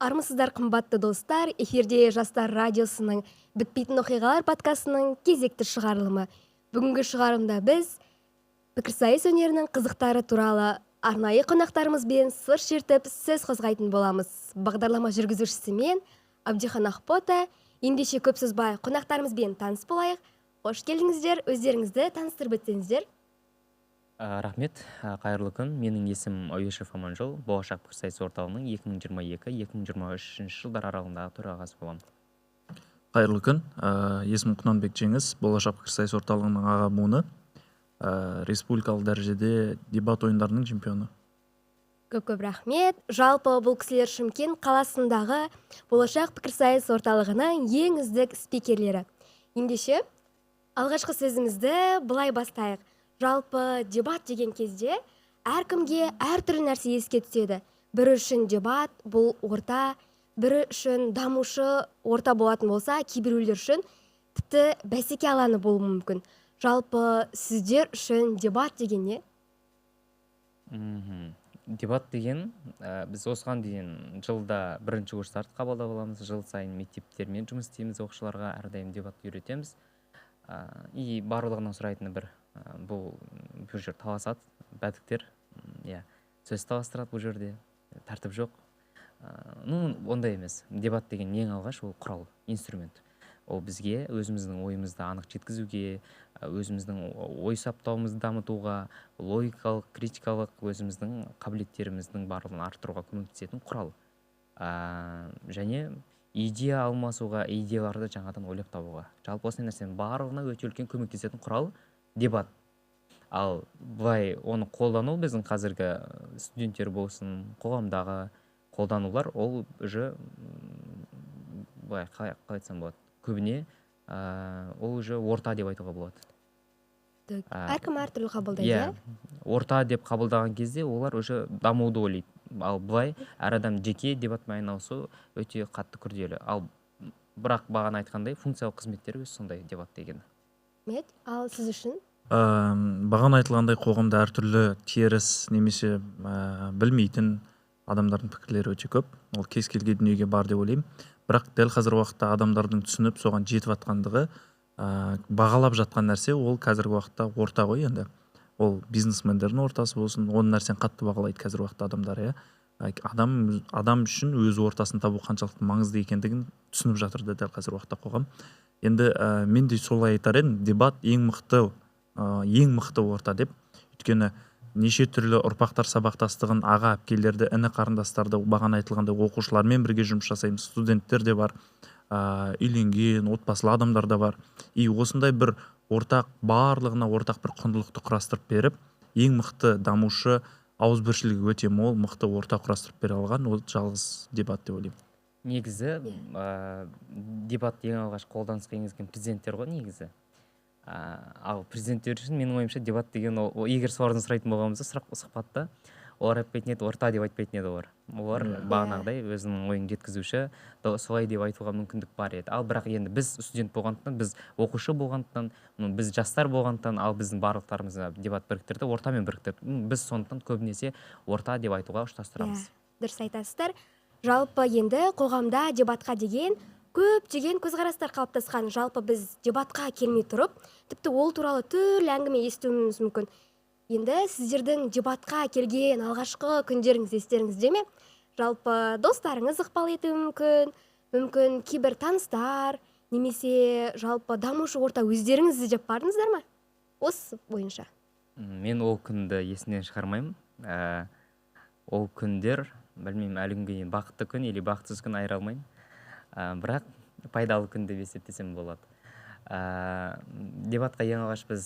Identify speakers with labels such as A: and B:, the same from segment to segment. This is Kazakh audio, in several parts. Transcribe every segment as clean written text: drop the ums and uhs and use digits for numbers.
A: Армысыздар қымбатты достар, эфирде Жастар радиосының бітпейтін оқиғалар подкастының кезекті шығарылымы. Бүгінгі шығарылымда біз пікірсайыс өнерінің қызықтары туралы арнайы қонақтарымызбен сыр шертіп сөз қозғайтын боламыз. Бағдарлама жүргізушісі мен Абдихан Ақбота. Ендеше көп созбай қонақтарымызбен таныс болайық. Қош келдіңіздер, өздеріңізді таныстырып өтсеңіздер.
B: Рахмет, қайырлы күн. Менің есімім Әуешев Аманжол, Болашақ пікірсайыс орталығының 2022-2023 жылдар аралығындағы төрағасы боламын.
C: Қайырлы күн. Есімім Құнанбек Жеңіс, Болашақ пікірсайыс орталығының аға буыны, республикалық дәрежеде дебат ойындарының чемпионы.
A: Көп рахмет. Жалпы бұл кісілер Шымкент қаласындағы Болашақ пікірсайыс орталығының ең үздік спикерлері. Ендеше алғашқы сөзімізді былай бастайық. Жалпы дебат деген кезде әркімге әртүрлі нәрсе еске түседі. Бірі үшін дебат бұл орта, бірі үшін дамушы орта болатын болса, кейбіреулер үшін тіпті бәсеке алаңы болуы мүмкін. Жалпы сіздер үшін дебат деген не?
B: Дебат деген, біз осыған дейін жылда бірінші курстарды қабылдап аламыз, жыл сайын мектептермен жұмыс істейміз, оқушыларға әрдайым дебатты үйретеміз. И барлығынан сұрайтыны бір, бұл жер таласады, бәдіктер, сөз таластырады бұл жерде, тәртіп жоқ. Ондай емес. Дебат деген ең алғаш ол құрал, инструмент. Ол бізге өзіміздің ойымызды анық жеткізуге, өзіміздің ой саптауымызды дамытуға, логикалық, критикалық өзіміздің қабілеттеріміздің барлығын арттыруға көмектесетін құрал. Және идея алмасуға, идеяларды жаңадан ойлап табуға. Жалпы осындай нәрсенің барлығына өте үлкен көмектесетін құрал дебат. Ал былай оны қолдану біздің қазіргі студенттер болсын, қоғамдағы қолданулар, ол уже былай қалай айтсам болады. Көбіне ол уже орта деп айтуға болады.
A: Әркім әртүрлі қабылдайды.
B: Орта деп қабылдаған кезде олар уже дамуды ойлайды. Ал былай әр адам жеке дебатпен айналысу өте қатты күрделі. Ал бірақ бағана айтқандай функциялық қызметтері өз сондай дебат деген.
A: Ал сіз үшін?
C: Бағана айтылғандай қоғамда әртүрлі теріс немесе білмейтін адамдардың пікірлері өте көп. Ол кез келген дүниеге бар деп ойлаймын. Бірақ дәл қазір уақытта адамдардың түсініп соған жетіп жатқандығы, бағалап жатқан нәрсе ол қазіргі уақытта орта ғой енді. Ол бизнесмендердің ортасы болсын, оның нәрсені қатты бағалайды қазір уақытта адамдар. Адам үшін өз ортасын табу қаншалықты маңызды екендігін түсініп жатыр дәл қазір уақытта қоғам. Енді мен де солай айтар едім, дебат ең мықты орта деп. Өйткені неше түрлі ұрпақтар сабақтастығын, аға әпкелерді, іні қарындастарды, бағана айтылғандай оқушылармен бірге жұмыс жасаймыз, студенттер де бар, үйленген, отбасылы адамдар да бар. И осындай бір барлығына ортақ бір құндылықты құрастырып беріп, ең мықты дамушы, ауызбіршілігі өте мол, мықты орта құрастырып бере алған, ол жалғыз дебат деп ойлаймын.
B: Негізі дебат ең алғаш қолданысқа енгізген президенттер ғой негізі. Ал президенттер үшін менің ойымша дебат деген егер солардан сұрайтын болғанымызда сұхбатта олар айтпайтын еді, орта деп айтпайтын еді олар. Олар бағанағыдай өзінің ойын жеткізуші, солай деп айтуға мүмкіндік бар еді. Ал бірақ енді біз студент болғандықтан, біз оқушы болғандықтан, біз жастар болғандықтан, ал біздің барлықтарымыз дебат біріктірді, ортамен біріктірді. Біз сондықтан көбінесе орта деп айтуға ұштастырамыз.
A: Дұрыс айтасыздар. Жалпы енді қоғамда дебатқа деген көптеген көзқарастар қалыптасқан. Жалпы біз дебатқа келмей тұрып, тіпті ол туралы түрлі әңгіме естуіміз мүмкін. Енді сіздердің дебатқа келген алғашқы күндеріңіз естеріңізде ме? Жалпы достарыңыз ықпал етуі мүмкін кейбір таныстар, немесе жалпы дамушы орта өздеріңіз іздеп бардыңыздар ма? Осы бойынша.
B: Мен ол күнді есімнен шығармаймын. Ол күндер, білмеймін, әлі күнге дейін бақытты күн или бақытсыз күн айыра алмаймын. Бірақ пайдалы күн деп есептесем болады. Дебатқа ең алғаш біз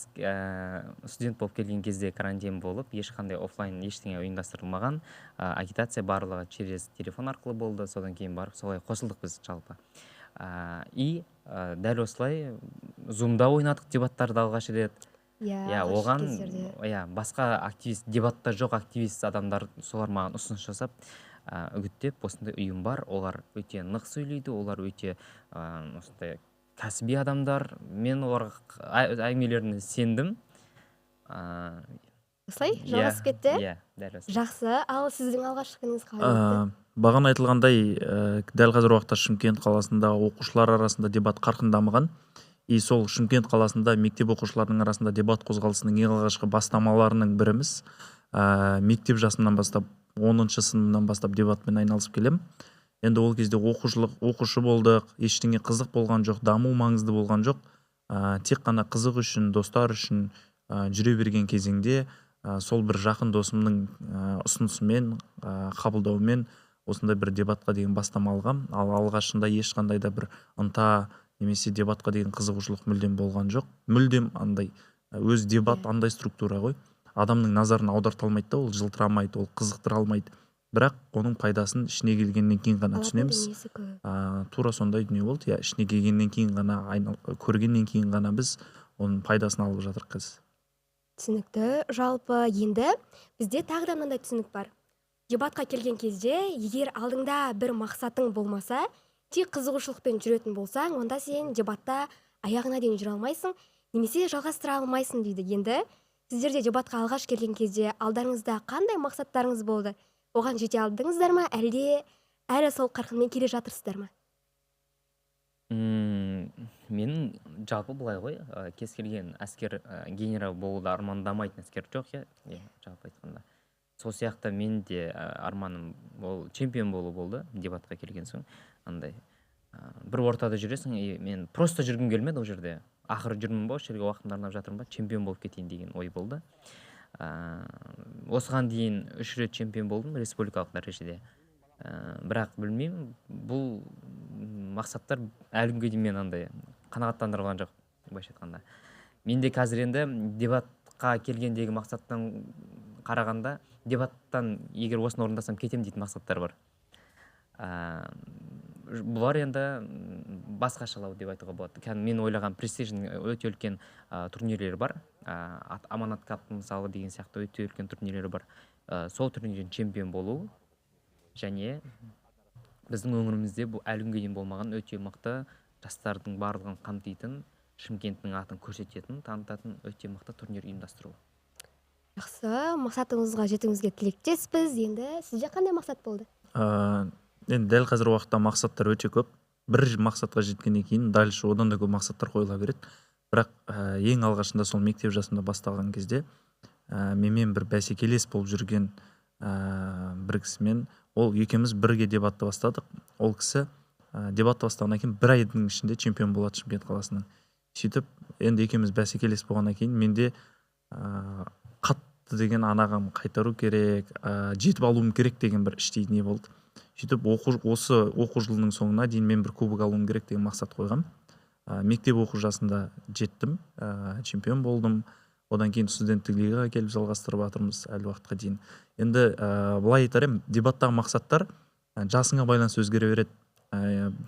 B: студент болып келген кезде карантин болып, ешқандай офлайн ештеңе ұйымдастырылмаған, агитация барлығы через телефон арқылы болды, содан кейін барып солай қосылдық біз жалпы. И дәл осылай зумда ойнадық дебаттарды алғаш рет. Оған басқа активист, дебатта жоқ активист адамдар солар маған ұсыныс жасап, үгіттеп, осындай ұйым бар, олар өте нық сөйлейді, олар өте осындай кәсіби адамдар, мен оларға әңгімелеріне сендім.
A: Осылай жалғасып кетті?
B: Дәл осылай.
A: Жақсы. Ал сіздің алғашқы күніңіз қалай өтті?
C: Бағана айтылғандай, дәл қазір уақытта Шымкент қаласында оқушылар арасында дебат қарқын дамыған. И сол Шымкент қаласында мектеп оқушыларының арасында дебат қозғалысының ең алғашқы бастамаларының біріміз. Мектеп жасымнан бастап, 10-шы сыныбынан бастап дебатпен айналысып келем. Енді ол кезде оқушы болдық, ештеңе қызық болған жоқ, даму маңызды болған жоқ. Тек қана қызық үшін, достар үшін жүре берген кезеңде сол бір жақын досымның ұсынысымен, қабылдауымен осындай бір дебатқа деген бастама алғам. Ал алғашында ешқандай да бір ынта немесе дебатқа деген қызығушылық мүлдем болған жоқ. Мүлдем андай өз дебат андай структура ғой. Адамның назарын аударта алмайды да, ол жылтырамайды, ол қызықтыра алмайды. Бірақ оның пайдасын ішіне келгеннен кейін ғана түсінеміз. Тура сондай дүние болды. Я ішіне келгеннен кейін ғана, көргеннен кейін ғана біз оның пайдасын алып жатырмыз қазір.
A: Түсінікті. Жалпы енді бізде тағы да мынандай түсінік бар. Дебатқа келген кезде, егер алдыңда бір мақсатың болмаса, тек қызығушылықпен жүретін болсаң, онда сен дебатта аяғына дейін жүре алмайсың, немесе жалғастыра алмайсың дейді. Енді сіздер де дебатқа алғаш келген кезде алдарыңызда қандай мақсаттарыңыз болды? Оған жете алдыңыздар ма, әлде әлі сол қарқынмен келе жатырсыздар ма?
B: Мен жалпы былай ғой, кез келген әскер генерал болуды армандамайтын әскер жоқ, жалпы айтқанда. Сол сияқты мен де арманым ол чемпион болу болды дебатқа келген соң. Андай бір ортада жүресің, мен просто жүргім келмеді ол жерде. Ақыры жүрмін ба, осы жерге уақытымды арнап жатырмын ба, чемпион болып кетейін деген ой болды. Осыған дейін 3 рет чемпион болдым республикалық дәрежеде. Бірақ білмеймін, бұл мақсаттар әлі күнге дейін мен андай қанағаттандырған жоқ, былайша айтқанда. Менде қазір енді дебатқа келгендегі мақсаттан қарағанда, дебаттан егер осыны орындасам кетем дейтін мақсаттар бар. Бұлар енді басқашалау деп айтуға болады. Мен ойлаған престижный өте үлкен турнирлер бар. Аманат кап мысалы деген сияқты өте үлкен турнирлер бар. Сол турнирден чемпион болу және біздің өңірімізде бұл әлі күнге дейін болмаған өте мықты жастардың барлығын қамтитын, Шымкенттің атын көрсететін, танытатын өте мықты турнир ұйымдастыру.
A: Жақсы, мақсатыңызға жетуіңізге тілектеспіз. Енді сізде қандай мақсат болды?
C: Енді дәл қазір уақытта мақсаттар өте көп. Бір мақсатқа жеткеннен кейін дальше одан да көп мақсаттар қойыла береді. Бірақ ең алғашында сол мектеп жасында бастаған кезде менімен бір бәсекелес болып жүрген бір кісімен, ол екеуміз бірге дебатты бастадық. Ол кісі дебатты бастағаннан кейін 1 айдың ішінде чемпион болады Шымкент қаласының. Сөйтіп, енді екеуміз бәсекелес болғаннан кейін менде қатты деген анағам қайтару керек, жетіп алуым керек деген бір іштей не болды. Сөйтіп, осы оқу жылының соңына дейін мен бір кубок алуым керек деген мақсат қойғам. Мектеп оқу жасында жеттім, чемпион болдым. Одан кейін студенттік лигаға келіп жалғастырып жатырмыз әлі уақытқа дейін. Енді былай айтар едім, дебаттағы мақсаттар жасыңа байланысты өзгере береді.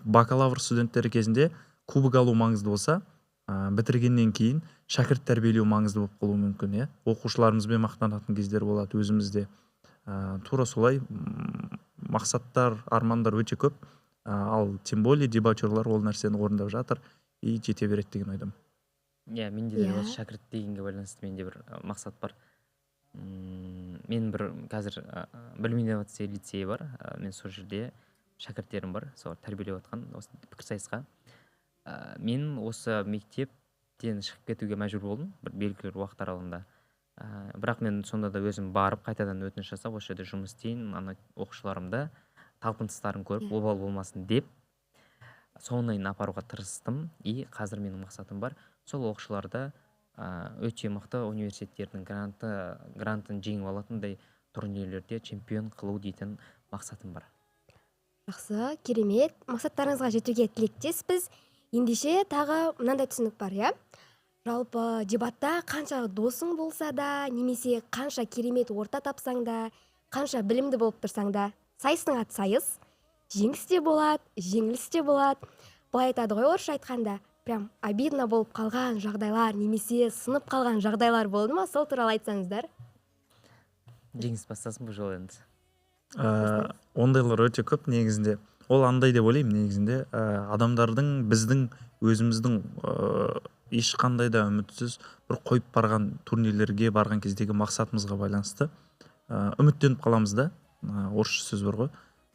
C: Бакалавр студенттері кезінде кубок алу маңызды болса, бітіргеннен кейін шәкірт тәрбиелеу маңызды болып қалуы мүмкін. Оқушыларымызбен мақтанатын кездер болады өзімізде. Тура солай мақсаттар, армандар өте көп. Ал тем более дебатерлар ол нәрсені орындап жатыр и жете береді деген ойдамын.
B: Менде де осы шәкірт дегенге байланысты менде бір мақсат бар. Мен бір қазір білім инновация лицейі бар. Мен сол жерде шәкірттерім бар, сол тәрбиелеп жатқан осы пікірсайысқа. Мен осы мектептен шығып кетуге мәжбүр болдым бір белгілі уақыт аралығында. Бірақ мен сонда да өзім барып қайтадан өтініш жасап, осы жерде жұмыс істейін, оқушыларымды талпыныстарын көріп, обал болмасын деп соңынан апаруға тырыстым. И қазір менің мақсатым бар, сол оқушыларды өте мықты университеттердің грантын жеңіп алатындай турнирлерде чемпион қылу дейтін мақсатым бар.
A: Жақсы, керемет. Мақсаттарыңызға жетуге тілектеспіз. Ендеше тағы мынандай түсінік бар, жалпы дебатта қанша досың болса да, немесе қанша керемет орта тапсаң да, қанша білімді болып тұрсаң да, сайыстың аты сайыс, жеңіс те болады, жеңіліс те болады. Былай айтады ғой, орысша айтқанда, прям обидно болып қалған жағдайлар, немесе сынып қалған жағдайлар болды ма? Сол туралы айтсаңыздар.
B: Жеңіс бастасын бұл жолы енді.
C: Ондайлар өте көп негізінде. Ол андай деп ойлаймын негізінде. Адамдардың біздің өзіміздің ешқандай да үмітсіз бір қойып барған турнирлерге барған кездегі мақсатымызға байланысты үміттеніп қаламыз да. Орысша сөз бар ғой.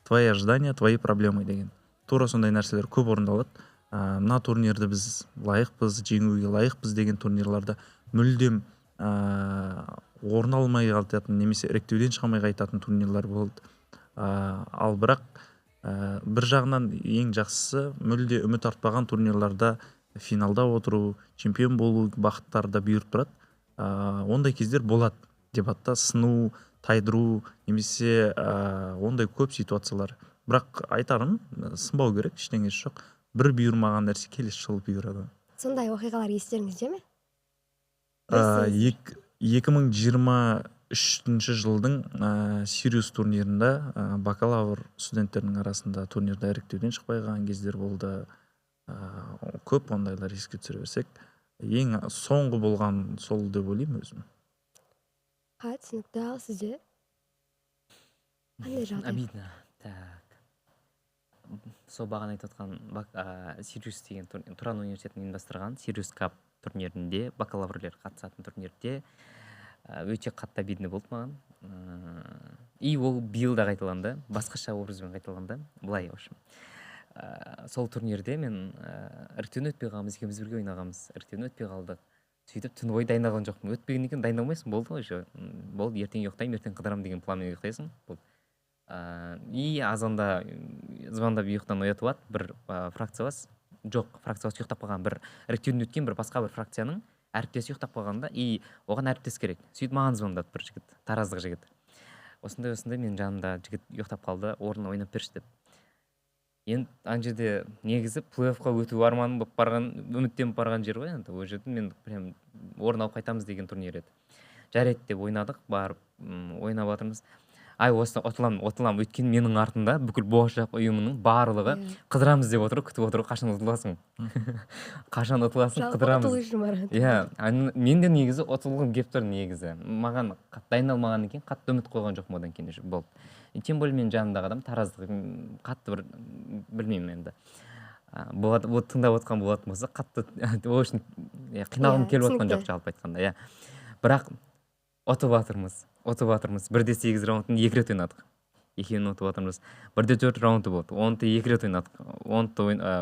C: твои ожидания, твои проблемы деген. Тура сондай нәрселер көп орындалады. Мына турнирді біз лайықпыз, жеңуге лайықпыз деген турнирларда мүлдем орын алмай қайтатын немесе іріктеуден шыға алмай қайтатын турнирлар болды. Ал бірақ бір жағынан ең жақсысы мүлде үміт артпаған турнирларда финалда отыру, чемпион болу бақыттары да бұйырып тұрады. Ондай кездер болады. Дебатта сыну, тайдыру немесе ондай көп ситуациялар. Бірақ айтарым, сынбау керек, ештеңесі жоқ. Бір бұйырмаған нәрсе келесі жолы бұйырады.
A: Сондай оқиғалар естеріңізде ме?
C: 2023 жылдың Сириус турнирында бакалавр студенттерінің арасында турнирда іріктеуден шықпай қалған кездер болды. Көп ондайлар еске түсіре берсек. Ең соңғы болған сол деп ойлаймын өзім.
A: Түсінікті. Ал сізде? Қандай жағдай?
B: Обидно. Так. Сол бағана айтып отқан Сириус деген Туран университетінің ұйымдастырған Сириус Кап турнирінде, бакалаврлер қатысатын турнирде өте қатты обидно болды маған. И ол биыл да қайталанды, басқаша образбен қайталанды. Былай, в общем. Сол турнирде мен іріктеуден өтпей қалғанбыз, екеуміз бірге ойнағанбыз. Іріктеуден өтпей қалдық. Сөйтіп түн бойы дайындалған жоқпын. Өтпегеннен кейін дайындалмайсың, болды ғой. Болды, ертең ұйықтаймын, ертең қыдырамын деген планмен ұйықтайсың. И азанда звондап ұйықтан оятып алады бір фракциялас. Жоқ, фракциялас ұйықтап қалған, бір іріктеуден өткен бір басқа бір фракцияның әріптесі ұйықтап қалғанда, и оған әріптес керек. Сөйтіп маған звондады бір жігіт, тараздық жігіт. Осындай мен жанымда жігіт ұйықтап қалды, орнына ойнап берші деп. Енді ана жерде негізі плей-оффқа өту арманым болып барған, үміттеніп барған жер ғой. Енді ол жерде мен прям орын алып қайтамыз деген турнир еді. Жарайды деп ойнадық, барып ойнап жатырмыз. Осыны ұтыламын. Өйткені менің артында бүкіл болашақ ұйымының барлығы қыдырамыз деп отыр, күтіп отыр, қашан ұтыласың. Қашан ұтыласың, қыдырамыз.
A: Жалпы ұтылу үшін барады.
B: Мен де негізі ұтылғым келіп тұр негізі. Маған дайындалмағаннан кейін қатты үміт қойған жоқпын одан кейін болды. Тем более мен жанымдағы адам тараздық қатты бір білмеймін енді. Тыңдап отқан болатын болса, қатты ол үшін қиналғым келіп отқан жоқ жалпы айтқанда. Бірақ ұтып жатырмыз. 1-8 раундын 2 рет ойнадық. Екеуін ұтып жатырмыз. 1-4 раунды болды. Оны 2 рет ойнадық. Оны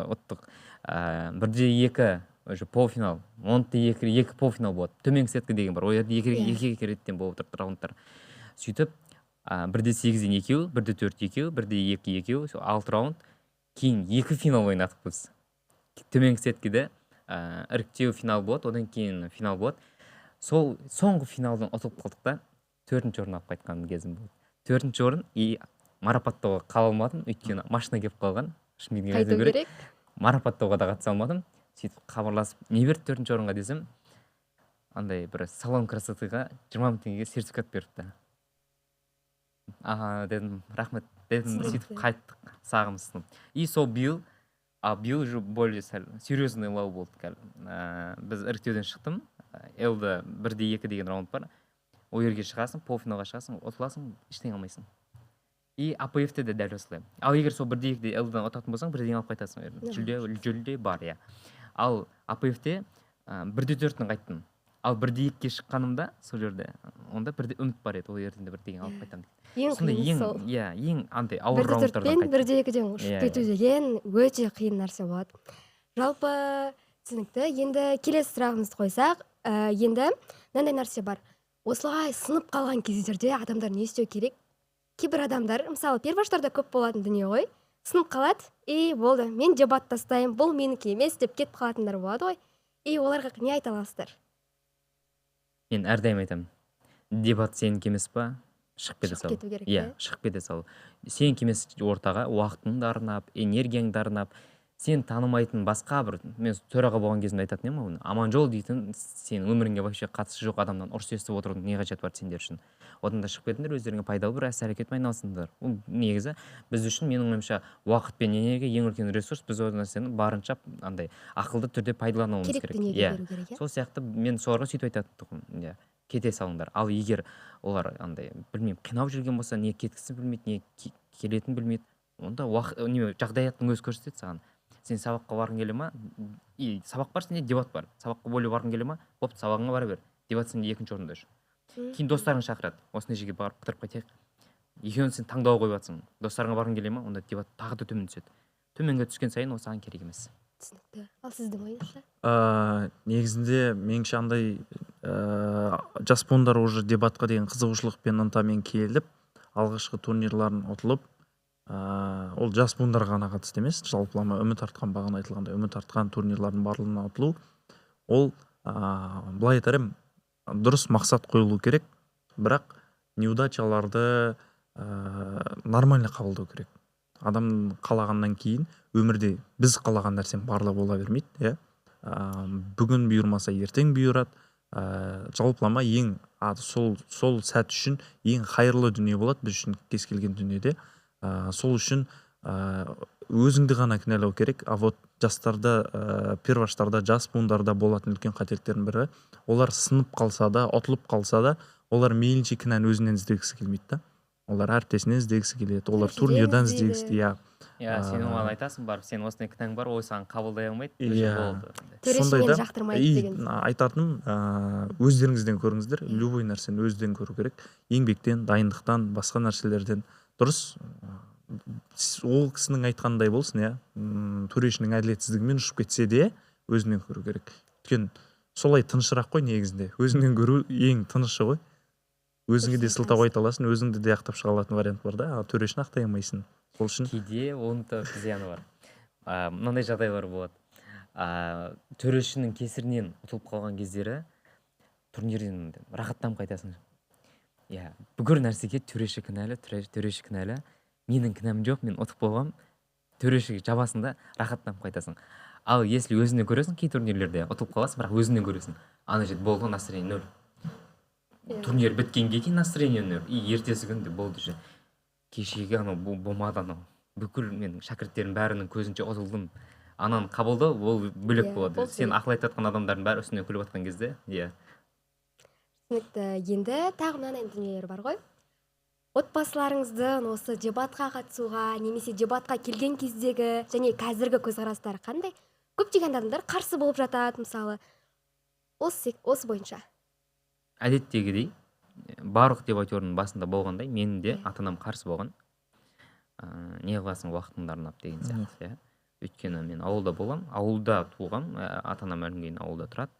B: ұттық. 1-2 уже полуфинал. Оны 2 полуфинал болады. Төменгі сеткі деген бар. Ол жерде 2 реттен болып тұрды раундтар. Сөйтіп 1-8-ден 2, 1-4 2, 1-2 2, 6 раунд. Кейін 2 финал ойнадық біз. Төменгі сеткеде іріктеу финал болады, одан кейін финал болады. Сол соңғы финалдан ұтылып қалдық та 4-ші орын алып қайтқан кезім болды. 4-ші орын и марапаттауға қала алмадым, өйткені машина келіп қалған.
A: Қайту керек.
B: Марапаттауға да қатыса алмадым. Сөйтіп хабарласып, не берді 4-ші орынға десем, андай бір салон красотыға 20 мың теңгеге сертификат беріпті. Дедім, рахмет, дедім, сөйтіп қайттық, сағымыз сынып. И сол биыл уже более серьезный лау болды. Біз іріктеуден шықтым. Элда 1-2 деген раунд бар. Ол жерге шығасың, полуфиналға шығасың, ұтыласың, ештеңе алмайсың. И АПФ-те де дәл осылай. Ал егер сол 1-2-де Элдадан ұтатын болсаң, 1-2 алып қайтасың. Жүлде бар, Ал АПФ-те 1-4-тен қайттым. Ал 1-2-ге шыққанымда сол жерде, онда бірде үміт бар еді, ол жерден де 1-2 алып қайтамын.
A: Ең қиын сол.
B: Ең андай ауыр раундтардан қайттым.
A: 1-4-пен 1-2-ден ұшып кету деген өте қиын нәрсе болады. Жалпы түсінікті. Енді келесі сұрағымызды қойсақ, енді мынандай нәрсе бар. Осылай сынып қалған кездерде адамдар не істеу керек? Кейбір адамдар, мысалы, перваштарда көп болатын дүние ғой. Сынып қалады, и болды, мен дебат тастаймын, бұл менікі емес деп кетіп қалатындар болады ғой. И оларға не айта аласыздар?
B: Мен әрдайым айтамын. Дебат сенікі емес па? Шығып кете сал.
A: Шығып кету керек,
B: шығып кете сал. Сенікі емес ортаға уақытыңды арнап, энергияңды арнап, сен танымайтын басқа бір, мен төраға болған кезімде айтатын едім оны. Аманжол дейтін сенің өміріңге вообще қатысы жоқ адамнан ұрыс естіп отырудың не қажеті бар сендер үшін. Одан да шығып кетіңдер, өздеріңе пайдалы бір іс-әрекетпен айналысыңдар. Ол негізі біз үшін менің ойымша уақыт пен энергия ең үлкен ресурс. Біз ол нәрсені барынша андай ақылды түрде пайдалануымыз керек. Сол сияқты мен соларға сөйтіп айтатынмын. Кете салыңдар. Ал егер олар андай білмеймін, қинап жүрген болса, не кеткісін білмейді, не келетінін білмейді, онда жағдаяттың өзі көрсетеді саған. Сен сабаққа барғың келе ма? Сабақ бар, сенде дебат бар. Сабаққа бөліп барғың келе ма? Бопты, сабағыңа бара бер. Дебат сенде 2-ші орында жүр. Кейін достарың шақырады. Осындай жерге барып қыдырып қайтайық. екеуін сен таңдау қойып жатсың, достарыңа барғың келе ма, онда дебат тағы да төмен түседі. Төменге түскен сайын ол саған керек емес.
A: түсінікті. Ал сіздің ойыңызша?
C: Негізінде меніңше андай жас буындар уже дебатқа деген қызығушылықпен ынтамен келіп алғашқы турнирларын ұтылып, ол жас буындарға ғана қатысты емес, жалпылама үміт артқан, бағана айтылғандай үміт артқан турнирлардың барлығына ұтылу, ол былай айтар едім, дұрыс мақсат қойылу керек, бірақ неудачаларды нормально қабылдау керек. Адам қалағаннан кейін өмірде біз қалаған нәрсем барлығы бола бермейді, иә. Бүгін бұйырмаса ертең бұйырады. Жалпылама ең сол сәт үшін ең қайырлы дүние болады біз үшін кез келген дүниеде. Сол үшін өзіңді ғана кінәлау керек. А вот жастарда, перваштарда, жас буындарда болатын үлкен қателіктердің бірі, олар сынып қалса да, ұтылып қалса да, олар мейлінше кінәні өзінен іздегісі келмейді да. Олар әріптесінен іздегісі келеді, олар турнирдан іздегісі, иә.
B: Сен оған айтасың барып, сен осындай кінәң бар, ой саған қабылдай алмайды.
A: Төрешімен жақтырмайды деген.
C: Айтатыным, өздеріңізден көріңіздер, любой нәрсені өзден көру керек. Еңбектен, дайындықтан, басқа нәрселерден. Дұрыс, ол кісінің айтқандай болсын, иә. Төрешінің әділетсіздігімен ұшып кетсе де өзінен көру керек. Өйткені солай тынышырақ қой негізінде. Өзіңнен көру ең тынышы ғой. Өзіңе де сылтау айта аласың, өзіңді де ақтап шыға алатын вариант бар да, төрешіні ақтай алмайсың. Сол үшін
B: кейде оның да зияны бар. Мынандай жағдайлар болады. Төрешінің кесірінен ұтылып қалған кездері турнирден рахаттанып қайтасың. Иә, бүкіл нәрсеге төреші кінәлі. Менің кінәм жоқ, мен ұтып болғам. Төрешіге жабасың да рахаттанып қайтасың. Ал если өзіңнен көресің, кей турнирлерде ұтылып қаласың, бірақ өзіңнен көресің. Ана жерде болды, настроение нөл. Турнир біткенге кейін настроение нөл. Ертесі күнде болды же. Кешегі анау болмады анау. Бүкіл менің шәкірттерім бәрінің көзінше ұтылдым. Ананы қабылдау ол бөлек болады. Сен ақыл айтатын адамдардың бәрі үстіне күліп жатқан кезде, иә.
A: Түсінікті. Енді тағы мынандай дүниелер бар ғой. Отбасыларыңыздың осы дебатқа қатысуға, немесе дебатқа келген кездегі және қазіргі көзқарастары қандай? Көптеген адамдар қарсы болып жатады, мысалы. Осы бойынша.
B: Әдеттегідей, барлық дебатердің басында болғандай, менің де ата-анам қарсы болған. Не қыласың, уақытыңды арнап деген сияқты. Өйткені мен ауылда болам, ауылда туғам, ата-анам өлімнен кейін ауылда тұрады.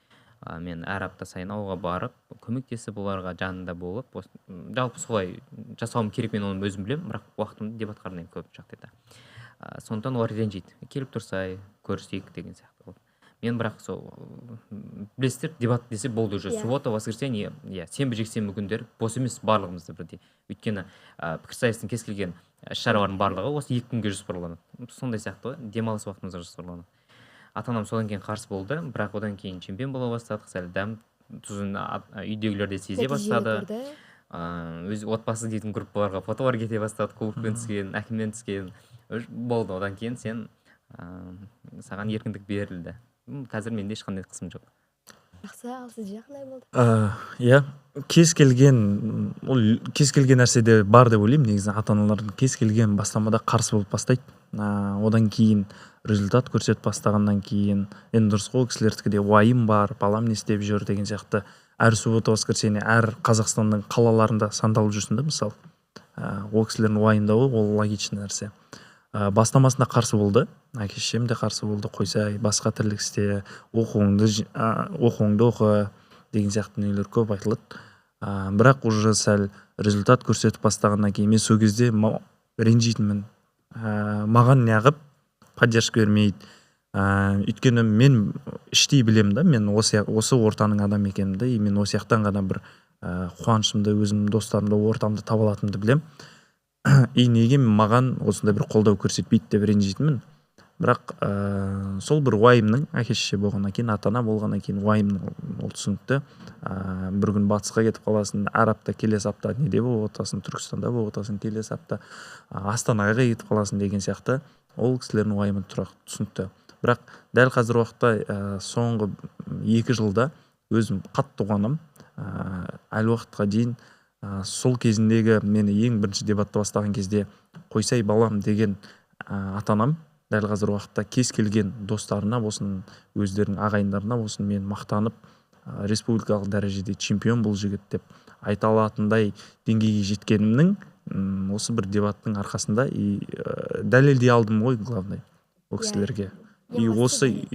B: Мен әр апта сайын ауылға барып, көмектесіп оларға жанында болып, жалпы солай жасауым керек, мен оны өзім білемін, бірақ уақытымды дебатқа арнаймын көп жағдайда. Сондықтан олар ренжиді. Келіп тұрсай, көрісейік деген сияқты. Мен бірақ сол білесіздер, дебат десе болды уже. Суббота, воскресенье, сенбі жексенбі күндер бос емес барлығымызды бірдей. Өйткені пікірсайыстың кез келген іс-шаралардың барлығы осы 2 күнге жоспарланады. Сондай сияқты ғой, демалыс уақытымызға жоспарланады. Ата-анам содан кейін қарсы болды, бірақ одан кейін чемпион бола бастадық, сәл дәм тұзын үйдегілер де сезе бастады. Өз отбасы дейтін группаларға фотолар кете бастады, кубокпен түскен, әкіммен түскен. Болды, одан кейін саған еркіндік берілді. Қазір менде ешқандай қысым жоқ.
A: Жақсы, ал сізде қандай болды?
C: Иә, кез келген нәрседе бар деп ойлаймын. Негізі ата-аналардың кез келген бастамада қарсы болып бастайды. Одан кейін результат көрсетіп бастағаннан кейін енді дұрыс қой, кісілердікі уайым бар, балам не істеп жүр деген сияқты. Әр суббота, воскресенье әр Қазақстанның қалаларында сандалып жүрсін да, мысалы. Ол кісілердің уайымдауы ол логичный нәрсе. Бастамасында қарсы болды, әке-шешем де қарсы болды, қойсай, басқа тірлік істе, оқуыңды оқы деген сияқты нелер көп айтылады. Бірақ уже сәл результат көрсетіп бастағаннан кейін мен сол кезде ренжитінмін. Маған неғып поддержка бермейді. Өйткені мен іштей білемін да, мен осы ортаның адам екенімді, мен осы яқтан ғана бір қуанышымды, өзімнің достарымды, ортамды таба алатынымды білем. Неге маған осындай бір қолдау көрсетпейді деп ренжитінмін. Бірақ сол бір уайымның, әке-шеше болғаннан кейін, ата-ана болғаннан кейін уайымның ол түсінікті. Бір күн батысқа кетіп қаласың, әр апта келесі апта неде болып отырсың, Түркістанда болып отырсың, келесі апта Астанаға кетіп қаласың деген сияқты. Ол кісілердің уайымы түсінікті. Бірақ дәл қазір уақытта соңғы 2 жылда өзім қатты қуанам. Әлі уақытқа дейін сол кезіндегі мені ең бірінші дебатты бастаған кезде қойсай балам деген ата-анам дәл қазір уақытта кез келген достарына болсын, өздерінің ағайындарына болсын, мен мақтанып республикалық дәрежеде чемпион бұл жігіт деп айта алатындай деңгейге жеткенімнің осы бір дебаттың арқасында и дәлелдей алдым ғой главный ол кісілерге. И осы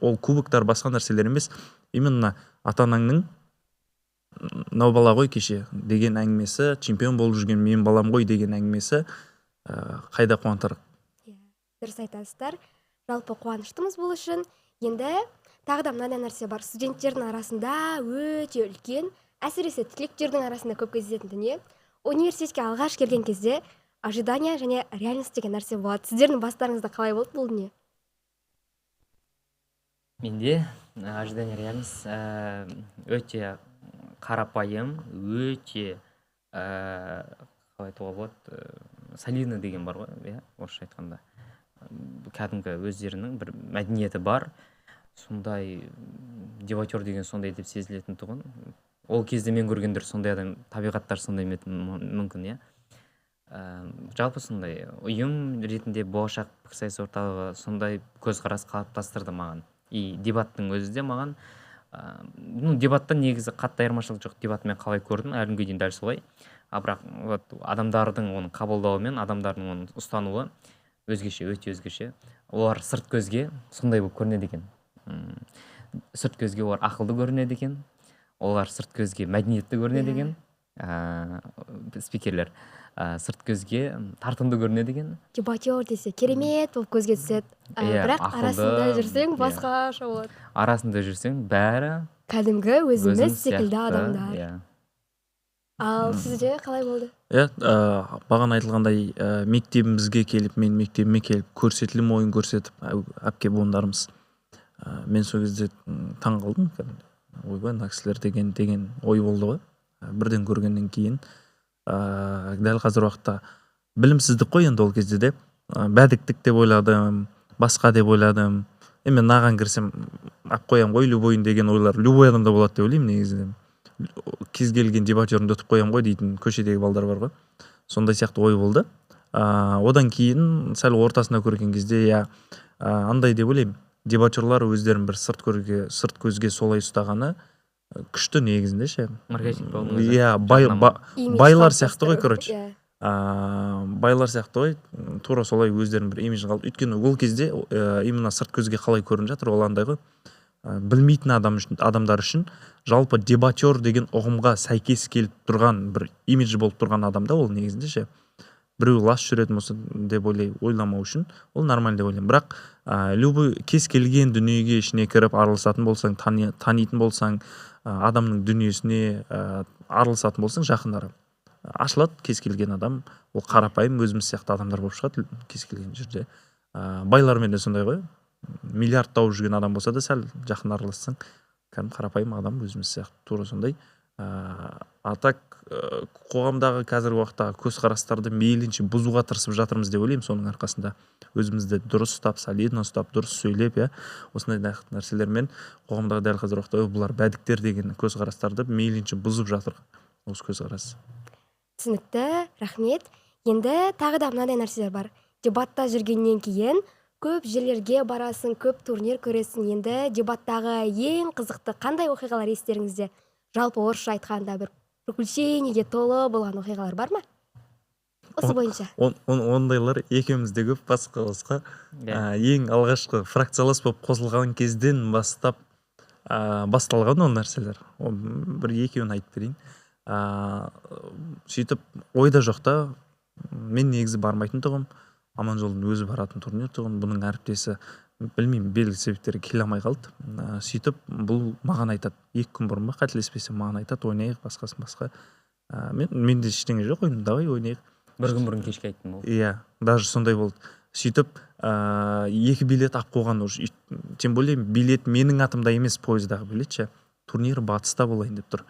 C: ол кубоктар басқа нәрселер емес, именно ата анаңның мынау бала ғой кеше деген әңгімесі, чемпион болып жүрген мен балам ғой деген әңгімесі қайда қуантар.
A: Дұрыс айтасыздар. Жалпы қуаныштымыз бұл үшін. Енді тағы да мынандай нәрсе бар. Студенттердің арасында өте үлкен, әсіресе түлектердің арасында көп кездесетін дүние. Университетке алғаш келген кезде ожидание және реальность деген нәрсе болады. Сіздердің бастарыңызда қалай болды бұл дүние?
B: Менде ожидание реальность өте қарапайым, өте қалай айтуға болады, солидно деген бар ғой, орысша айтқанда. Кәдімгі өздерінің бір мәдениеті бар, сондай дебатер деген сондай деп сезілетін тұғын. Ол кезде мен көргендер сондай адам, табиғаттар сондай мүмкін, жалпы сондай ұйым ретінде болашақ пікірсайыс орталығы сондай көзқарас қалыптастырды маған. И дебаттың өзі де маған, дебаттан негізі қатты айырмашылық жоқ. Дебатты мен қалай көрдім, әлі күнге дейін дәл солай. Бірақ адамдардың оны қабылдауы мен адамдардың оны ұстануы өзгеше, өте өзгеше. Олар сырт көзге сондай болып көрінеді екен. Сырт көзге олар ақылды көрінеді екен. Олар сырт көзге мәдениетті көрінеді екен. Спикерлер сырт көзге тартымды көрінеді екен.
A: Дебатер десе керемет болып көзге түседі. Бірақ арасында жүрсең басқаша болады.
B: Арасында жүрсең бәрі
A: кәдімгі өзіміз секілді адамдар. Ал сізде қалай болды?
C: Бағана айтылғандай, мектебімізге келіп, мен мектебіме келіп, көрсетілім ойын көрсетіп, әпке буындарымыз. Мен сол кезде таң қалдым. Ойбай, мына кісілер деген ой болды ғой. Бірден көргеннен кейін дәл қазір уақытта білімсіздік қой енді ол кезде де. Бәдіктік деп ойладым, басқа деп ойладым. Мен наған кірсем, ап қоям ғой любойын деген ойлар любой адамда болады деп ойлаймын негізі. Кез келген дебатерімді ұтып қоям ғой дейтін көшедегі балдар бар ғой. Сондай сияқты ой болды. Одан кейін сәл ортасына көрген кезде андай деп ойлаймын. Дебатерлар өздерін бір сырт көзге солай ұстағаны күшті негізінде ше. Байлар сияқты ғой, короче. Байлар сияқты ғой, тура солай өздерін бір имидж қалды. Өйткені ол кезде именно сырт көзге қалай көрініп жатыр, ол андай ғой. Білмейтін адамдар үшін жалпы дебатер деген ұғымға сәйкес келіп тұрған бір имидж болып тұрған адамда ол негізінде ше. Біреу лас жүретін болса деп ойламау үшін ол нормально деп ойлаймын. Бірақ любой кез келген дүниеге ішіне кіріп араласатын болсаң, танитын болсаң, адамның дүниесіне араласатын болсаң, жақындары ашылады. Кез келген адам ол қарапайым өзіміз сияқты адамдар болып шығады кез келген жерде. Байлармен де сондай ғой. Миллиард тауып жүрген адам болса да сәл жақын аралассаң, қарапайым адам өзіміз сияқты тура сондай. Атак қоғамдағы қазіргі уақыттағы көзқарастарды мейлінше бұзуға тырысып жатырмыз деп ойлаймын. Соның арқасында өзімізді дұрыс ұстап, солидно ұстап, дұрыс сөйлеп, осындай нәрселермен қоғамдағы дәл қазір уақытта бұлар бәдіктер деген көзқарастарды мейлінше бұзып жатыр осы көзқарас.
A: Түсінікті, рахмет. Енді тағы да мынандай нәрселер бар. Дебатта жүргеннен кейін көп жерлерге барасың, көп турнир көресің. Енді дебаттағы ең қызықты қандай оқиғалар естеріңізде? Жалпы орысша айтқанда бір приключениеге толы болған оқиғалар бар ма? Осы бойынша.
C: Ондайлар екеумізде көп басқа. Ең алғашқы фракциялас болып қосылған кезден бастап басталған ол нәрселер. Бір екеуін айтып берейін. Сөйтіп ойда жоқта мен негізі бармайтын тұғым. Аманжолдың өзі баратын турнир тұғын. Бұның әріптесі білмеймін, белгілі себептері келе алмай қалды. Сөйтіп бұл маған айтады, 2 күн бұрын ба қателеспесем маған айтады, ойнайық, басқа. Менде ештеңе жоқ, давай ойнайық.
B: 1 күн бұрын кешке айттым ол.
C: Даже сондай болды. Сөйтіп 2 билет алып қойған уже. Тем более билет менің атымда емес, пойыздағы билет ше. Турнир батыста болайын деп тұр,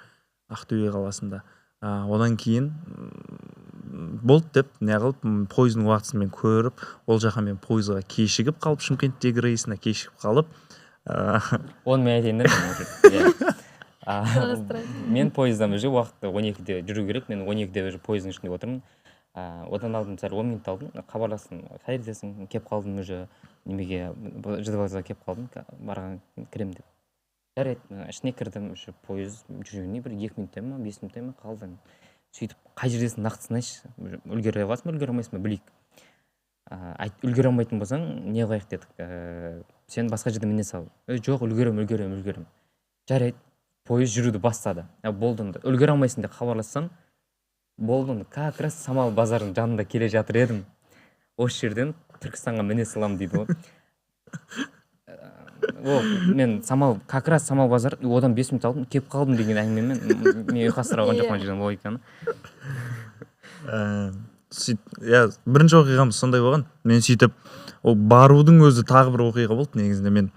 C: Ақтөбе қаласында. Одан кейін болды деп неғылып пойыздың уақытысын мен көріп, ол жаққа мен пойызға кешігіп қалып, Шымкенттегі рейсіне кешігіп қалып.
B: Оны мен айтайын мен пойыздан уже уақытты 12-де жүру керек, мен 12-де уже пойыздың ішінде отырмын. Одан алдым сәл 10 минут алдым, хабарластым, қайырдесің, кеп қалдым уже, немеге ждвазға кеп қалдым, барған кірем деп. жарайды, ішіне кірдім, уже пойыз жүргеніне бір 2 минуттай ма 5 минуттай ма қалды. Сөйтіп қай жердесің нақтысын айтшы, үлгере аласың ба үлгере алмайсың ба білейік. Үлгере алмайтын болсаң не қылайық дедік, сен басқа жерде міне сал. Жоқ, үлгерем. Жарайды, пойыз жүруді бастады. Болды, үлгере алмайсың деп хабарлассам, болды, как раз Самал базарының жанында келе жатыр едім. Осы жерден Түркістанға міне салам дейді ғой. Мен как раз Самал базар, одан 5 минут алдым, кеп қалдым деген әңгімемен мен ұйқастыра алған жоқпын жерден логиканы.
C: Бірінші оқиғамыз сондай болған. Мен сөйтіп, ол барудың өзі тағы бір оқиға болды. Негізінде мен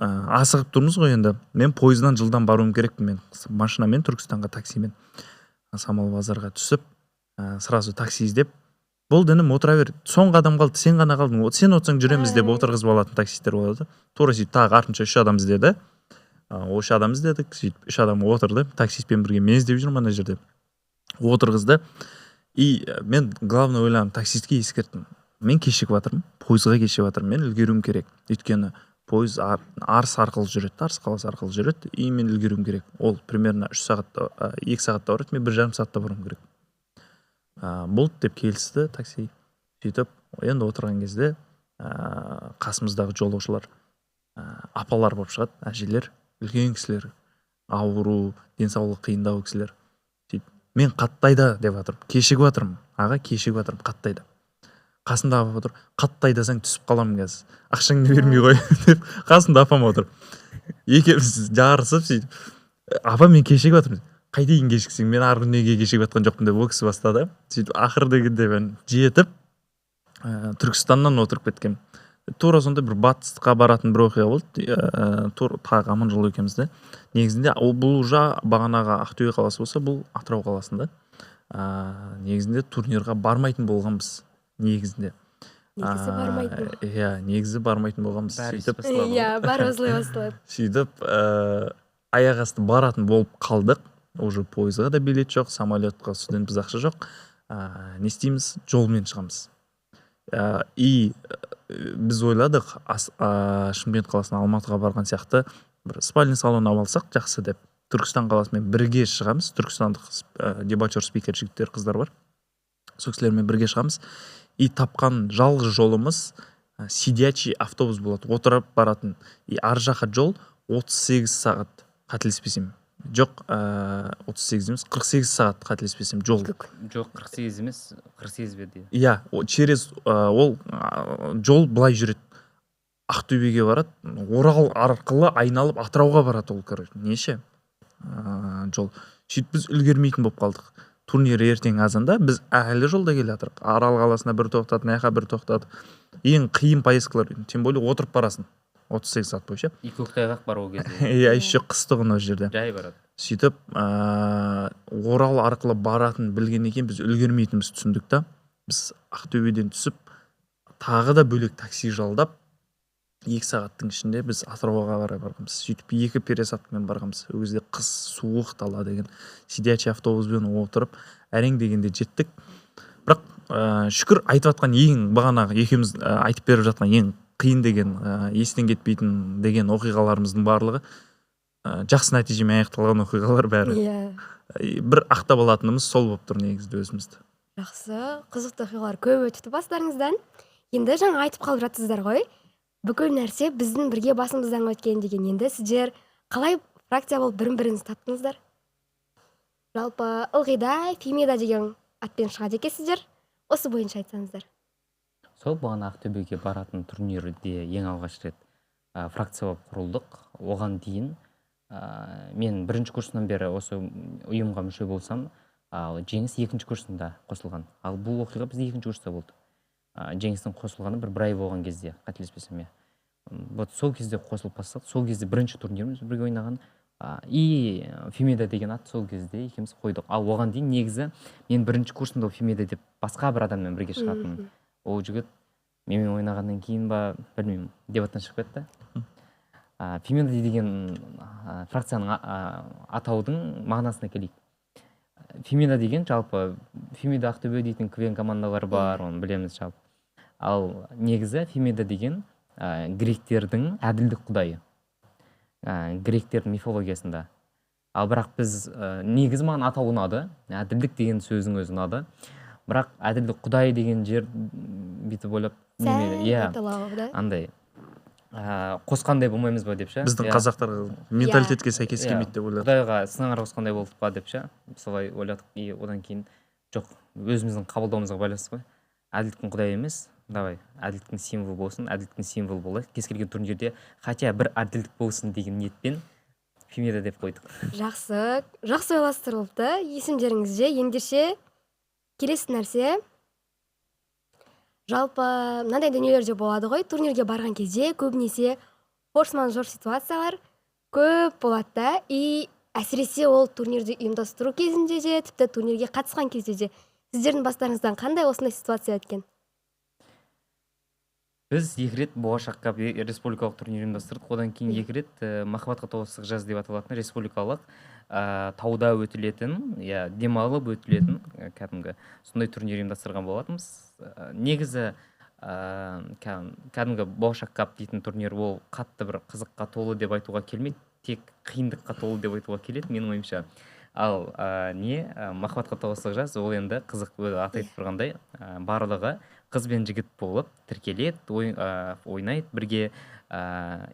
C: асығып тұрмыз ғой енді. Мен пойыздан жылдан баруым керекпін. Мен машинамен Түркістанға таксимен Самал базарға түсіп, сразу такси іздеп, болды інім отыра бер. Соңғы адам қалды, сен ғана қалдың. Сен отырсаң жүреміз деп отырғызып алатын таксистер болады. Тура сөйтіп тағы артынша 3 адам іздеді. 3 адам іздедік. Сөйтіп 3 адам отырды. Таксистпен бірге мен іздеп жүрмін ана жерде. Отырғызды. И мен главный ойладым, таксистке ескерттім. Мен кешігіп жатырмын, пойызға кешігіп жатырмын. Мен үлгеруім керек. Өйткені пойыз Арыс арқылы жүреді, Арыс қаласы арқылы жүреді, и мен үлгеруім керек. Ол примерно 2 сағатта барады, мен 1,5 сағатта баруым керек. Болды деп келісті такси. Сөйтіп, енді отырған кезде қасымыздағы жолаушылар апалар болып шығады, әжелер, үлкен кісілер, ауру, денсаулығы қиындау кісілер. Мен қаттайда деп жатырмын, кешігіп жатырмын, аға кешігіп жатырмын, қаттайда. Қасында апам отыр, қаттайдасаң түсіп қаламын қазір, ақшаңды бермей қой деп қасында апам отыр. Екеуміз жарысып сөйтіп, апа мен кешігіп жатырмын. Қай дейін кешіксең, мен арғы дүниеге кешігіп жатқан жоқпын деп ол кісі бастады. Сөйтіп ақыр дегенде мен жетіп, Түркістаннан отырып кеткем. Тура сонда бір батысқа баратын бір оқиға болды. Тағы Аманжол екеумізде. Негізінде бұл уже бағанағы Ақтөбе қаласы болса, бұл Атырау қаласында. Негізінде турнирға бармайтын болғанбыз. Негізінде.
A: Негізі бармайтын.
C: Негізі бармайтын болғанбыз.
A: Бар осылай басталады.
C: Сөйтіп, аяқ асты баратын болып қалдық. Уже пойызға да билет жоқ, самолетқа студент біз ақша жоқ. Не істейміз? Жолмен шығамыз. И біз ойладық, Шымкент қаласынан Алматыға барған сияқты бір спальный салон алсақ жақсы деп. Түркістан қаласымен бірге шығамыз. Түркістандық дебачер спикер жігіттер қыздар бар. Сол кісілермен бірге шығамыз. И тапқан жалғыз жолымыз сидячий автобус болады, отырып баратын. И ар жаққа жол 38 сағат, қателеспесем. Жоқ, 38 емес, 48 сағат қателеспесем жол.
B: Жоқ, 48 емес, 48 берді.
C: Через ол жол былай жүреді. Ақтөбеге барады, Орал арқылы айналып Атырауға барады ол, неше жол. Сөйтіп біз үлгермейтін болып қалдық. Турнир ертең азанда, біз әлі жолда келе жатырық. Арал қаласына бір тоқтады, мына жаққа бір тоқтады. Ең қиын поездкалар, тем более отырып барасың. 38 сағат бойынша.
B: И көктайғақ бар ол кезде.
C: Еще қыстығын ол жерде.
B: Жай барады.
C: Сөйтіп, Орал арқылы баратын білген екен, біз үлгермейтініміз түсіндік та. Біз Ақтөбеден түсіп, тағы да бөлек такси жалдап, 2 сағаттың ішінде біз Атырауға қарай барғанбыз. Сөйтіп 2 пересадкамен барғанбыз. Ол кезде қыс, суық дала деген сидячий автобуспен отырып, әрең дегенде жеттік. Бірақ шүкір айтып жатқан ең бағанағы екеуміз айтып беріп жатқан ең қиын деген, естен кетпейтін деген оқиғаларымыздың барлығы жақсы нәтижемен аяқталған оқиғалар бәрі. Бір ақтап алатынымыз сол болып тұр негізінде өзімізді.
A: Жақсы, қызықты оқиғалар көп өтті бастарыңыздан. Енді жаңа айтып қалып жатсыздар ғой. Бүкіл нәрсе біздің бірге басымыздан өткен деген. Енді сіздер қалай фракция болып бірін-біріңіз таптыңыздар? Жалпы ылғида Фемида деген атпен шығады екенсіздер. Осы бойынша айтсаңыздар.
B: Сол бағана Ақтөбеге баратын турнирде ең алғаш рет фракция болып құрылдық. Оған дейін мен бірінші курсынан бері осы ұйымға мүше болсам, Жеңіс екінші курсында қосылған. Ал бұл оқиға бізде екінші курста болды. Жеңістің қосылғаны бір ай болған кезде, қателеспесем. Вот сол кезде қосылып бастадық. Сол кезде бірінші турниріміз бірге ойнаған. И Фемида деген ат сол кезде екеуміз қойдық. Ал оған дейін негізі мен бірінші курсында Фемида деп басқа бір адаммен бірге шығатын. Ол жігіт менімен ойнағаннан кейін ба, білмеймін, дебаттан шығып кетті. Фемида деген фракцияның атаудың мағынасына келейік. Фемида деген жалпы Фемида Ақтөбе дейтін квен командалар бар, оны білеміз жалпы. Ал негізі Фемида деген гректердің әділдік құдайы. гректердің мифологиясында. Ал бірақ біз негізі маған атау ұнады, әділдік деген сөздің өзі ұнады. Бірақ әділдік құдай деген жер бүйтіп ойлап
A: сәл
B: иә
A: қайталау да.
B: андай қосқандай болмаймыз ба деп ше.
C: біздің
B: Иә.
C: қазақтарға менталитетке сәйкес келмейді деп ойладық.
B: Құдайға сыңар қосқандай болдық па деп ше. Солай ойладық. И одан кейін жоқ, өзіміздің қабылдауымызға байланысты ғой. Әділдіктің құдай емес, давай әділдіктің символы болсын, әділдіктің символы болады. Кез келген турнирде хотя бір әділдік болсын деген ниетпен Фемида деп қойдық.
A: Жақсы ойластырылыпты есімдеріңізде. Ендеше келесі нәрсе, жалпы мынандай дүниелер де болады ғой, турнирге барған кезде көбінесе форс-мажор ситуациялар көп болады да, и әсіресе ол турнирді ұйымдастыру кезінде де, тіпті турнирге қатысқан кезде де. Сіздердің бастарыңыздан қандай осындай ситуация өткен?
B: Біз екі рет болашаққа республикалық турнир ұйымдастырдық. Одан кейін екі рет махаббатқа толы жаз деп аталатын республикалық тауда өтілетін, демалып өтілетін кәдімгі сондай турнир ұйымдастырған болатынбыз. Негізі кәдімгі болашақ кап дейтін турнир ол қатты бір қызыққа толы деп айтуға келмейді, тек қиындыққа толы деп айтуға келеді менің ойымша. Ал махаббатқа толы жаз ол енді қызық аты айтып тұрғандай барлығы қыз бен жігіт болып тіркеледі, ойнайды бірге.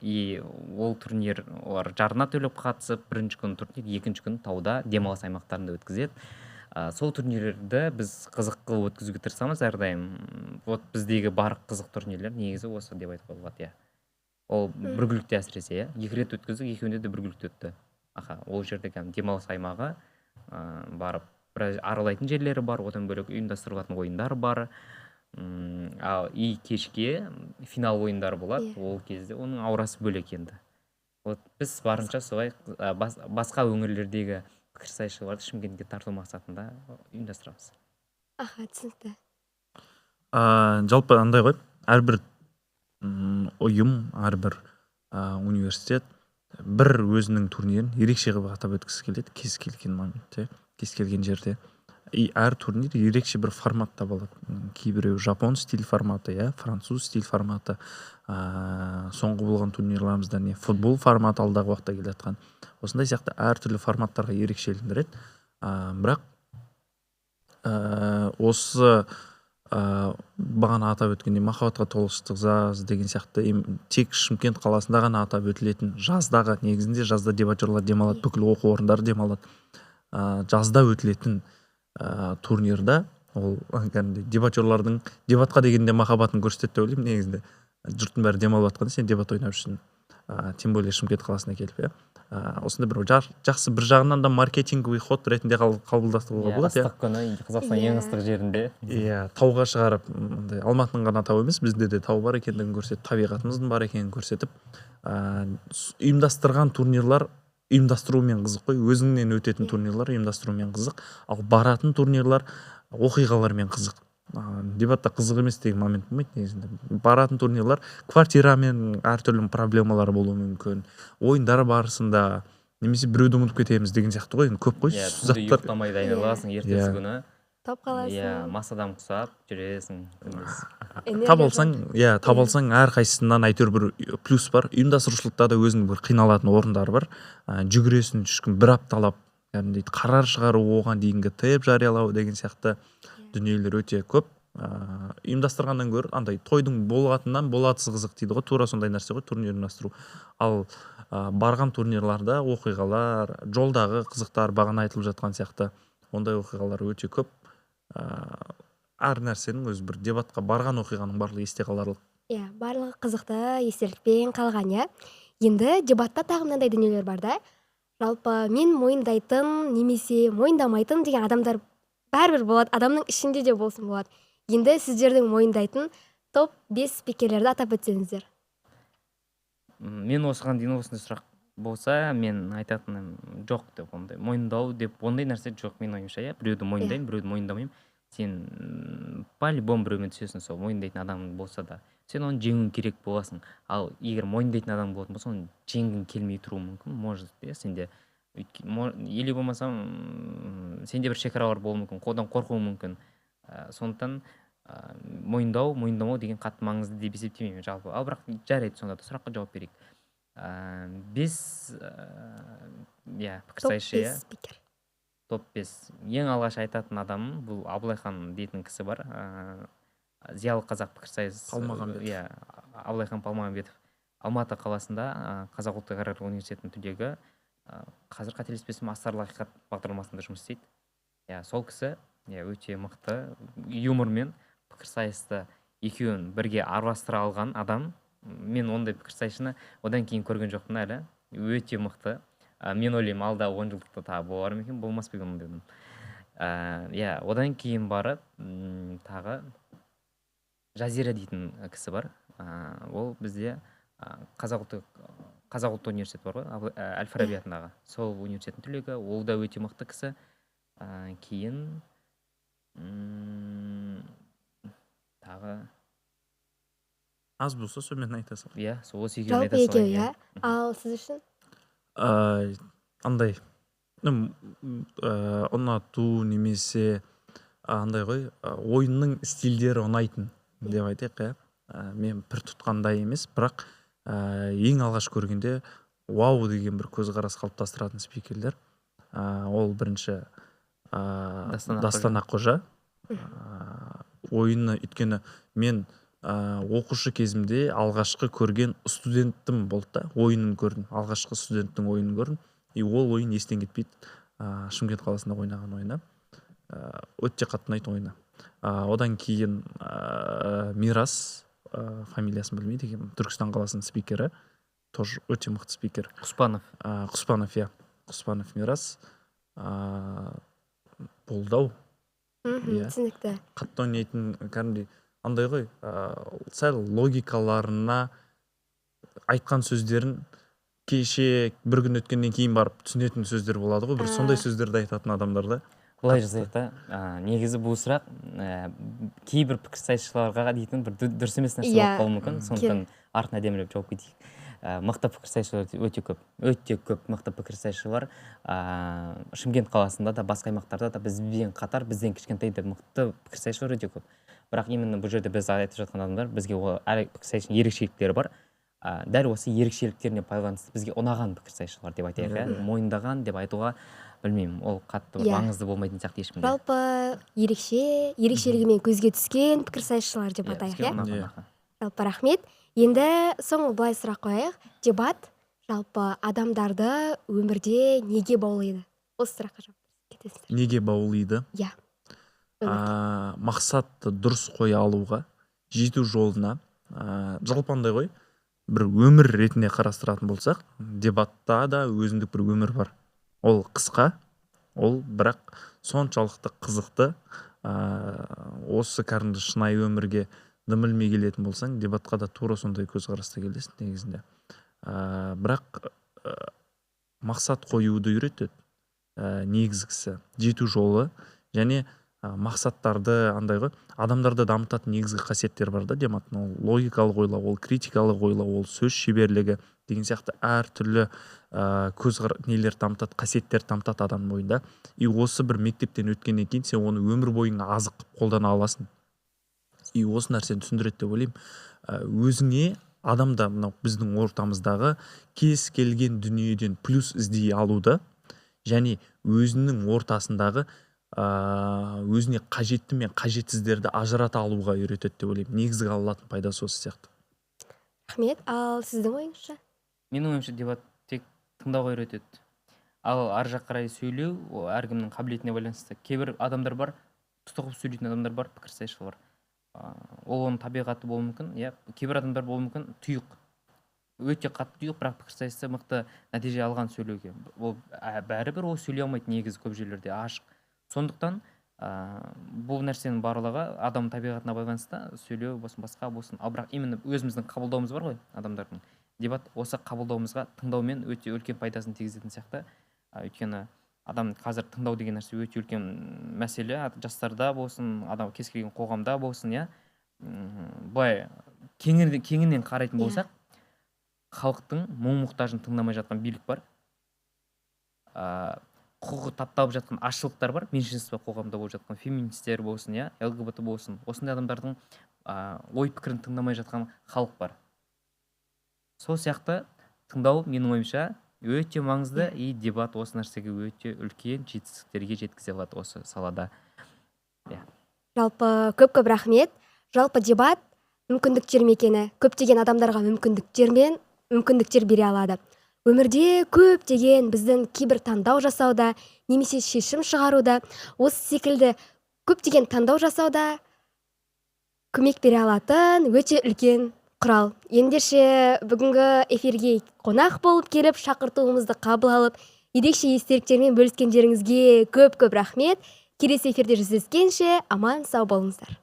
B: И ол турнир олар жарна төлеп қатысып, бірінші күн турнир, екінші күн тауда демалыс аймақтарында өткізеді. Сол турнирлерді біз қызық қылып өткізуге тырысамыз әрдайым. Вот біздегі барлық қызық турнирлер негізі осы деп айтуға болады. Ол біргілікте әсіресе, екі рет өткіздік, екеуінде де біргілікте өтті. Ол жерде демалыс аймағы барып аралайтын жерлері бар, одан бөлек ұйымдастырылатын ойындар бар. Ал кешке финал ойындары болады. Ол кезде оның аурасы бөлек енді. Вот біз барынша солай басқа өңірлердегі пікірсайысшыларды Шымкентке тарту мақсатында ұйымдастырамыз.
A: Түсінікті.
C: Жалпы андай ғой, әрбір ұйым, әрбір университет бір өзінің турнирін ерекше қылып атап өткісі келеді кез келген моментте, кез келген жерде. И әр турнир ерекше бір форматта болады. Кейбіреу жапон стиль форматы, француз стиль форматы. Соңғы болған турнирларымызда футбол форматы алдағы уақытта келе жатқан. Осындай сияқты әртүрлі форматтарға ерекшелендіреді. Бірақ осы бағана атап өткендей махаббатқа толы жаз деген сияқты тек Шымкент қаласында ғана атап өтілетін жаздағы, негізінде жазда дебатерлар демалады, бүкіл оқу орындары демалады. Жазда өтілетін турнирда ол дебатерлардың дебатқа дегенде махаббатын көрсетеді деп ойлаймын. Негізінде жұрттың бәрі демалып жатқанда сен дебат ойнап жүрсің, тем более Шымкент қаласына келіп. Осында бір жақсы, бір жағынан да маркетинговый ход ретінде қабылдастыруға болады.
B: Ыстық күні Қазақстан ең ыстық жерінде.
C: Тауға шығарып, Алматының ғана тау емес, бізде де тау бар екендігін көрсетіп, табиғатымыздың бар екенін көрсетіп, ұйымдастырған турнирлар ұйымдастырумен қызық қой, өзіңнен өтетін турнирлар ұйымдастырумен қызық, ал баратын турнирлар оқиғалармен қызық. Дебатта қызық емес деген момент болмайды негізінде. Баратын турнирлар квартирамен әртүрлі проблемалар болуы мүмкін, ойындар барысында немесе біреуді ұмытып кетеміз деген сияқты ғой, көп қой
B: заттар. Ұйықтамай дайындаласың ертесі күні.
A: Топ қаласың.
B: Масадан құсап жүресің.
C: Табалсаң әрқайсысынан әйтеуір бір плюс бар. Ұйымдастырушылықта да өзінің бір қиналатын орындары бар. Жүгіресің 3 күн, бір апталап, қарар шығару, оған дейінгі теп жариялау деген сияқты дүниелер өте көп. Ұйымдастырғаннан гөрі андай тойдың болатыннан болатсыз қызық дейді ғой, тура сондай нәрсе ғой турнир ұйымдастыру. Ал барған турнирларда оқиғалар, жолдағы қызықтар, бағана айтылып жатқан сияқты ондай оқиғалар өте көп. Әр нәрсенің өзі бір дебатқа барған оқиғаның барлығы есте қаларлық.
A: Барлығы қызықты естелікпен қалған. Енді дебатта тағы мынандай дүниелер бар да. Жалпы мен мойындайтын немесе мойындамайтын деген адамдар бәрібір болады, адамның ішінде де болсын болады. Енді сіздердің мойындайтын топ 5 спикерлерді атап өтсеңіздер.
B: Мен осыған дейін осындай сұрақ болса, мен айтатыным жоқ деп, ондай мойындау деп ондай нәрсе жоқ менің ойымша. Біреуді мойындаймын, біреуді мойындамаймын. Сен по-любому біреумен түсесің, сол мойындайтын адам болса да. Сен оны жеңуің керек боласың. Ал егер мойындайтын адам болатын болса, оны жеңгің келмей тұруы мүмкін. Может, сенде или болмасам сенде бір шекаралар болуы мүмкін, одан қорқуың мүмкін. Сондықтан мойындау, мойындамау деген қатты маңызды деп есептемеймін жалпы. Ал бірақ жарайды, сонда да сұраққа жауап берейік. Бес
A: топ
B: пікірсайысшы, иә,
A: 5 спикер.
B: топ 5. Ең алғаш айтатын адамым бұл Абылайхан дейтін кісі бар. Зиялы қазақ пікірсайыс,
C: Палмағанбетов.
B: иә, Абылайхан Палмағанбетов. Алматы қаласында Қазақ ұлттық аграрлық университетінің түлегі, қазір қателеспесем Астарлы ақиқат бағдарламасында жұмыс істейді. Иә, сол кісі өте мықты юмормен пікірсайысты екеуін бірге араластыра алған адам. Мен ондай пікірсайысшыны одан кейін көрген жоқпын әлі. Өте мықты. Мен ойлаймын, алда 10 жылдықта тағы болар ма екен, болмас па екен дедім. Иә, одан кейін барып тағы Жазира дейтін кісі бар. Ол бізде Қазақ ұлттық университеті бар ғой, Әл-Фараби атындағы. Сол университеттің түлегі, ол да өте мықты кісі. Кейін тағы
C: аз болса сонымен айта сал.
B: иә, сол осы екеуін
A: Жалпы
B: айта
A: екеу,
B: салайын.
A: иә. Ал сіз үшін?
C: Андай ұнату немесе андай ғой, ойынның стильдері ұнайтын деп айтайық, иә. Мен пір тұтқандай емес, бірақ ең алғаш көргенде вау деген бір көзқарас қалыптастыратын спикерлер. Ол бірінші Дастан Аққожа. Ойыны өйткені мен оқушы кезімде алғашқы көрген студенттім болды да, ойынын көрдім, алғашқы студенттің ойынын көрдім. И ол ойын естен кетпейді. Шымкент қаласында ойнаған ойына. Өте қатты ұнайтын ойыны. Одан кейін Мирас, фамилиясын білмейді екен, Түркістан қаласының спикері, тоже өте мықты спикер.
B: Құспанов.
C: Құспанов, иә. Құспанов Мирас. Болдау.
A: Түсінікті.
C: Қатты ойнайтын, кәдімгідей андай ғой, сәл логикаларына айтқан сөздерін кеше бір күн өткеннен кейін барып түсінетін сөздер болады ғой, бір сондай сөздерді айтатын адамдар да.
B: Былай жазайық та, негізі бұл сұрақ кейбір пікірсайысшыларға дейтін бір дұрыс емес нәрсе болып қалуы мүмкін, сондықтан артын әдемілеп жауап кетейік. Мықты пікірсайысшылар өте көп мықты пікірсайысшылар Шымкент қаласында да, басқа аймақтарда да бізбен қатар, бізден кішкентай да мықты пікірсайысшылар өте көп. Бірақ именно бұл жерде біз айтып жатқан адамдар, бізге әр пікірсайысшының ерекшеліктері бар. Дәл осы ерекшеліктеріне байланысты бізге ұнаған пікірсайысшылар деп айтайық, мойындаған деп айтуға білмеймін, ол қатты маңызды болмайтын сияқты ешкімде.
A: Жалпы ерекшелігімен көзге түскен пікірсайысшылар деп атайық, иә? Жалпы рахмет. Енді соңғы былай сұрақ қояйық. Дебат жалпы адамдарды өмірде неге баулайды? Осы сұраққа жауап кетесіздер.
C: Неге баулайды?
A: Иә.
C: Мақсатты дұрыс қоя алуға, жету жолына, жалпандай ғой, бір өмір ретінде қарастыратын болсақ, дебатта да өзіндік бір өмір бар. Ол қысқа, ол бірақ соншалықты қызықты. Осы кәрінді шынайы өмірге дымілмей келетін болсаң, дебатқа да тура сондай көзқараста келесің негізінде. Бірақ мақсат қоюды үйретеді, негізгісі жету жолы, және мақсаттарды андай ғой, адамдарды дамытатын негізгі қасиеттер бар да дебаттың. Ол логикалық ойлау, ол критикалық ойлау, ол сөз шеберлігі деген сияқты әртүрлі нелер дамытады, қасиеттер дамытады адамның бойында. И осы бір мектептен өткеннен кейін сен оны өмір бойына азық қылып қолдана аласың. И осы нәрсені түсіндіреді деп ойлаймын. Өзіңе адамда мынау біздің ортамыздағы кез келген дүниеден плюс іздей алуды, және өзінің ортасындағы өзіне қажетті мен қажетсіздерді ажырата алуға үйретеді деп ойлаймын. Негізгі алатын пайдасы осы сияқты.
A: Рахмет. Ал сіздің ойыңызша?
B: Менің ойымша дебат тек тыңдауға үйретеді. Ал ар жақ қарай сөйлеу әркімнің қабілетіне байланысты. Кейбір адамдар бар, тұтығып сөйлейтін адамдар бар, пікірсайысшылар. Ол оның табиғаты болуы мүмкін. Кейбір адамдар болуы мүмкін тұйық, өте қатты тұйық, бірақ пікірсайыста мықты нәтиже алған сөйлеуге. Ол бәрібір ол сөйлей алмайды негізі көп жерлерде ашық. Сондықтан бұл нәрсенің барлығы адам табиғатына байланысты, сөйлеу болсын, басқа болсын. Ал бірақ именно өзіміздің қабылдауымыз бар ғой адамдардың. Дебат осы қабылдауымызға тыңдаумен өте үлкен пайдасын тигізетін сияқты. Өйткені адам қазір тыңдау деген нәрсе өте үлкен мәселе, жастарда болсын, адам кез келген қоғамда болсын, иә. Былай кеңінен қарайтын болсақ, халықтың мұң-мұқтажын тыңдамай жатқан билік бар. Құқығы тапталып жатқан азшылықтар бар, меньшинство қоғамда болып жатқан феминистер болсын, иә, ЛГБТ болсын. Осындай адамдардың ой пікірін тыңдамай жатқан халық бар. Сол сияқты тыңдау менің ойымша өте маңызды, и дебат осы нәрсеге өте үлкен жетістіктерге жеткізе алады осы салада.
A: Жалпы көп рахмет. Жалпы дебат мүмкіндіктер мекені. Көптеген адамдарға мүмкіндіктер бере алады. Өмірде көптеген біздің кейбір таңдау жасауда, немесе шешім шығаруда, осы секілді көптеген таңдау жасауда көмек бере алатын өте үлкен құрал. Ендеше бүгінгі эфирге қонақ болып келіп, шақыртуымызды қабыл алып, ерекше естеліктермен бөліскендеріңізге көп рахмет. Келесі эфирде жүздескенше аман сау болыңыздар.